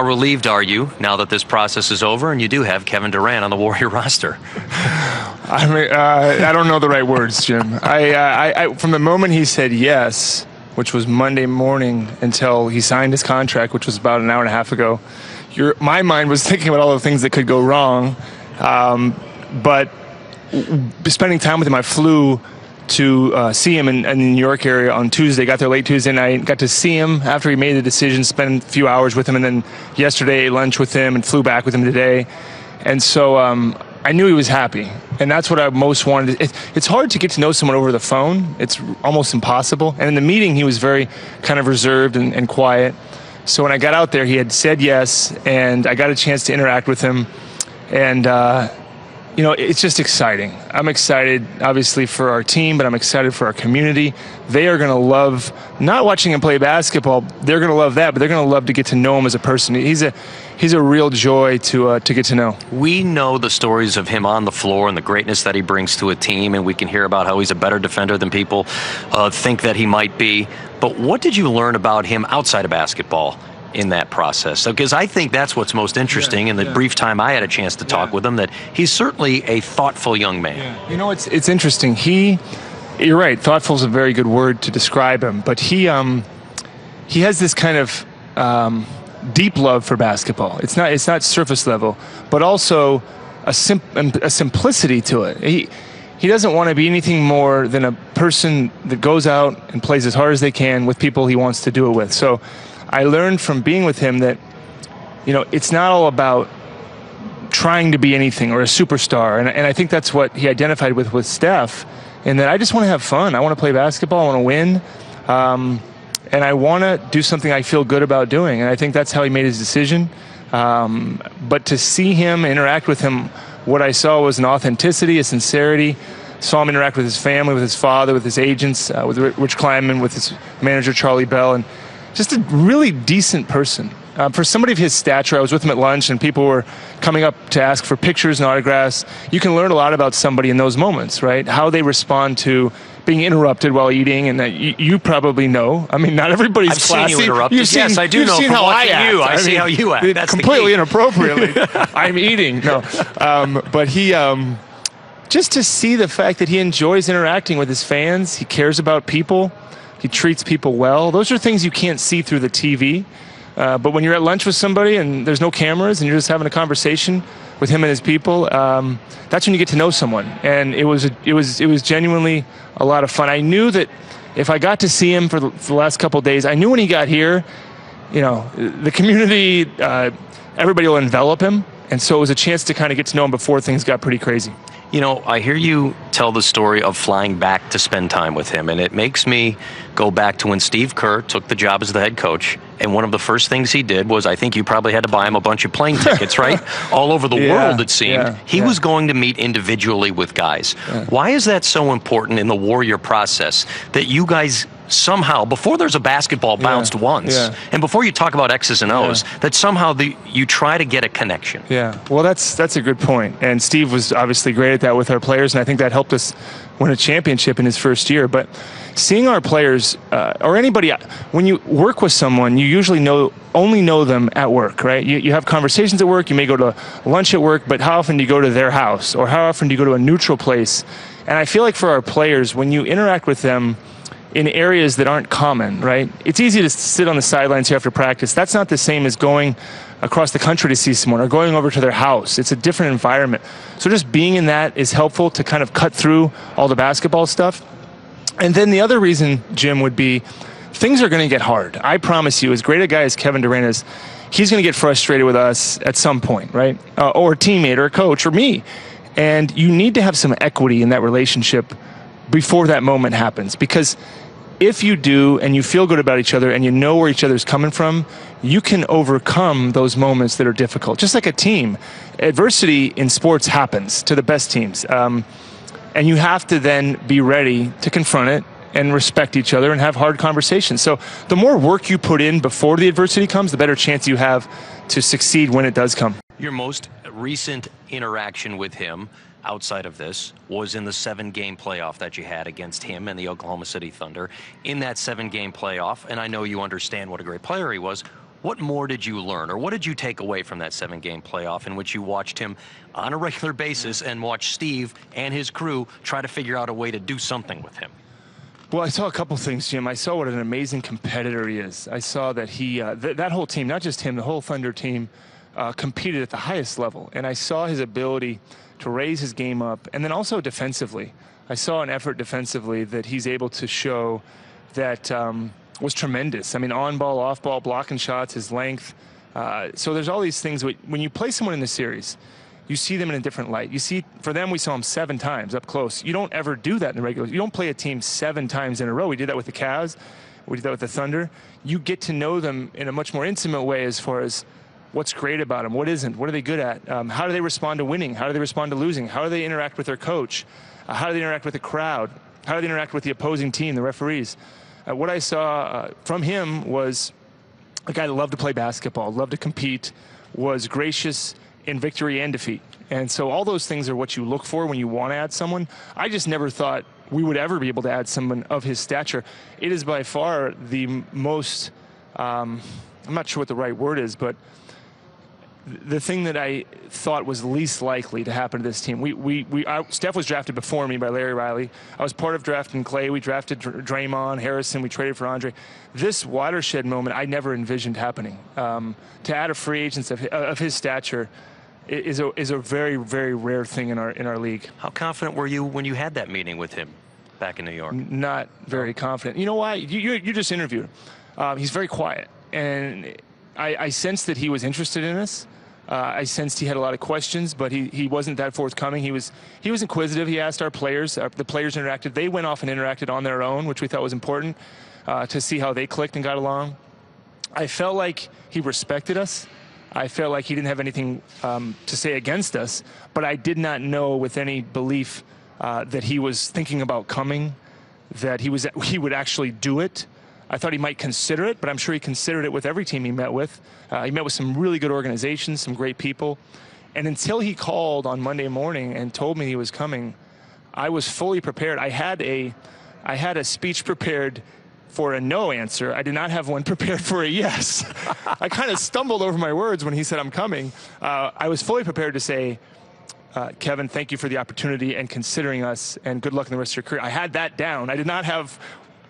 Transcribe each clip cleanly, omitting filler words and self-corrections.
How relieved are you now that this process is over and you do have Kevin Durant on the Warrior roster? I mean, I don't know the right words, Jim. From the moment he said yes, which was Monday morning, until he signed his contract, which was about an hour and a half ago, my mind was thinking about all the things that could go wrong. But spending time with him, I flew to see him in the New York area on Tuesday. Got there late Tuesday night. Got to see him after he made the decision, spend a few hours with him, and then yesterday ate lunch with him and flew back with him today. And so I knew he was happy, and that's what I most wanted. It's hard to get to know someone over the phone. It's almost impossible. And in the meeting, he was very kind of reserved and quiet. So when I got out there, he had said yes, and I got a chance to interact with him. And you know, it's just exciting. I'm excited, obviously, for our team, but I'm excited for our community. They are going to love not watching him play basketball. They're going to love that, but they're going to love to get to know him as a person. He's a real joy to get to know. We know the stories of him on the floor and the greatness that he brings to a team, and we can hear about how he's a better defender than people think that he might be. But what did you learn about him outside of basketball in that process? Because I think that's what's most interesting in the brief time I had a chance to talk with him, that he's certainly a thoughtful young man. Yeah. You know, it's interesting. You're right, thoughtful is a very good word to describe him, but he has this kind of deep love for basketball. It's not surface level, but also a simplicity to it. He doesn't want to be anything more than a person that goes out and plays as hard as they can with people he wants to do it with. So I learned from being with him that, you know, it's not all about trying to be anything or a superstar. And I think that's what he identified with Steph, and that I just want to have fun. I want to play basketball. I want to win. And I want to do something I feel good about doing. And I think that's how he made his decision. But to see him, interact with him, what I saw was an authenticity, a sincerity. Saw him interact with his family, with his father, with his agents, with Rich Kleinman, with his manager, Charlie Bell, and just a really decent person. For somebody of his stature, I was with him at lunch, and people were coming up to ask for pictures and autographs. You can learn a lot about somebody in those moments, right? How they respond to being interrupted while eating, and that you probably know. I mean, not everybody's classy. I've seen you interrupted. Yes, I do know. You've seen how I act. I see how you act. That's completely inappropriately. I'm eating. No, but he just to see the fact that he enjoys interacting with his fans. He cares about people. He treats people well. Those are things you can't see through the TV. But when you're at lunch with somebody and there's no cameras and you're just having a conversation with him and his people, that's when you get to know someone. And it was genuinely a lot of fun. I knew that if I got to see him for the last couple of days, I knew when he got here, you know, the community, everybody will envelop him. And so it was a chance to kind of get to know him before things got pretty crazy. You know, I hear you tell the story of flying back to spend time with him, and it makes me go back to when Steve Kerr took the job as the head coach, and one of the first things he did was, I think you probably had to buy him a bunch of plane tickets, right? All over the world, it seemed. He was going to meet individually with guys. Why is that so important in the Warrior process, that you guys somehow, before there's a basketball bounced once, and before you talk about X's and O's, that somehow you try to get a connection? Yeah, well, that's a good point. And Steve was obviously great at that with our players, and I think that helped us win a championship in his first year. But seeing our players, or anybody, when you work with someone, you usually only know them at work, right? You have conversations at work, you may go to lunch at work, but how often do you go to their house, or how often do you go to a neutral place? And I feel like for our players, when you interact with them in areas that aren't common, right? It's easy to sit on the sidelines here after practice. That's not the same as going across the country to see someone or going over to their house. It's a different environment. So just being in that is helpful to kind of cut through all the basketball stuff. And then the other reason, Jim, would be things are going to get hard. I promise you, as great a guy as Kevin Durant is, he's going to get frustrated with us at some point, right? Or a teammate or a coach or me. And you need to have some equity in that relationship before that moment happens, because if you do and you feel good about each other and you know where each other's coming from, you can overcome those moments that are difficult. Just like a team, adversity in sports happens to the best teams. And you have to then be ready to confront it and respect each other and have hard conversations. So the more work you put in before the adversity comes, the better chance you have to succeed when it does come. Your most recent interaction with him outside of this was in the 7-game playoff that you had against him and the Oklahoma City Thunder. In that 7-game playoff, and I know you understand what a great player he was, What more did you learn, or what did you take away from that 7-game playoff in which you watched him on a regular basis and watched Steve and his crew try to figure out a way to do something with him? Well, I saw a couple things, Jim. I saw what an amazing competitor he is. I saw that he, that whole team, not just him, the whole Thunder team, competed at the highest level. And I saw his ability to raise his game up, and then also defensively. I saw an effort defensively that he's able to show that was tremendous. I mean, on ball, off ball, blocking shots, his length. So there's all these things. When you play someone in the series, you see them in a different light. You see, for them, we saw them 7 times up close. You don't ever do that in the regular. You don't play a team 7 times in a row. We did that with the Cavs. We did that with the Thunder. You get to know them in a much more intimate way as far as what's great about them, what isn't, what are they good at, how do they respond to winning, how do they respond to losing, how do they interact with their coach, how do they interact with the crowd, how do they interact with the opposing team, the referees. What I saw from him was a guy that loved to play basketball, loved to compete, was gracious in victory and defeat. And so all those things are what you look for when you want to add someone. I just never thought we would ever be able to add someone of his stature. It is by far the most, I'm not sure what the right word is, but the thing that I thought was least likely to happen to this team. Steph was drafted before me by Larry Riley. I was part of drafting Clay. We drafted Draymond, Harrison. We traded for Andre. This watershed moment I never envisioned happening. To add a free agent of his stature is a very, very rare thing in our league. How confident were you when you had that meeting with him back in New York? Not very confident. You know why? You just interviewed him. He's very quiet, and I sensed that he was interested in us. I sensed he had a lot of questions, but he wasn't that forthcoming. He was inquisitive. He asked our players. The players interacted. They went off and interacted on their own, which we thought was important to see how they clicked and got along. I felt like he respected us. I felt like he didn't have anything to say against us, but I did not know with any belief that he was thinking about coming, that he would actually do it. I thought he might consider it, but I'm sure he considered it with every team he met with. He met with some really good organizations, some great people. And until he called on Monday morning and told me he was coming, I was fully prepared. I had a speech prepared for a no answer. I did not have one prepared for a yes. I kind of stumbled over my words when he said, I'm coming. I was fully prepared to say, Kevin, thank you for the opportunity and considering us, and good luck in the rest of your career. I had that down. I did not have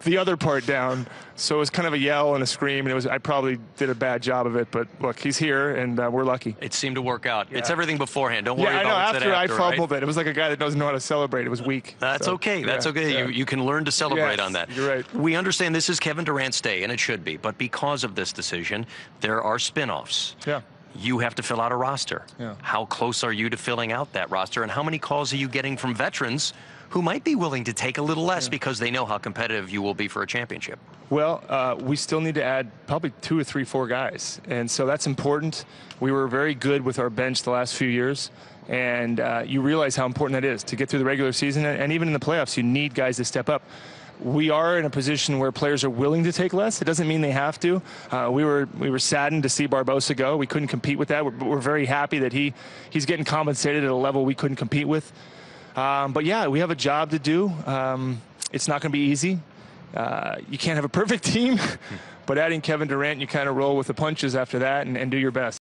the other part down, so it was kind of a yell and a scream, and I probably did a bad job of it, but look, he's here, and we're lucky. It seemed to work out. Yeah. It's everything beforehand. Don't worry about what's after I fumbled right? It was like a guy that doesn't know how to celebrate. It was weak. That's okay. That's okay. Yeah. You can learn to celebrate on that. You're right. We understand this is Kevin Durant's day, and it should be, but because of this decision, there are spinoffs. Yeah. You have to fill out a roster. Yeah. How close are you to filling out that roster, and how many calls are you getting from veterans who might be willing to take a little less because they know how competitive you will be for a championship? Well, we still need to add probably 2 or 3, 4 guys, and so that's important. We were very good with our bench the last few years, and you realize how important that is to get through the regular season, and even in the playoffs, you need guys to step up. We are in a position where players are willing to take less. It doesn't mean they have to. We were saddened to see Barbosa go. We couldn't compete with that. We're very happy that he's getting compensated at a level we couldn't compete with. But yeah, we have a job to do. It's not going to be easy. You can't have a perfect team, but adding Kevin Durant, you kind of roll with the punches after that and do your best.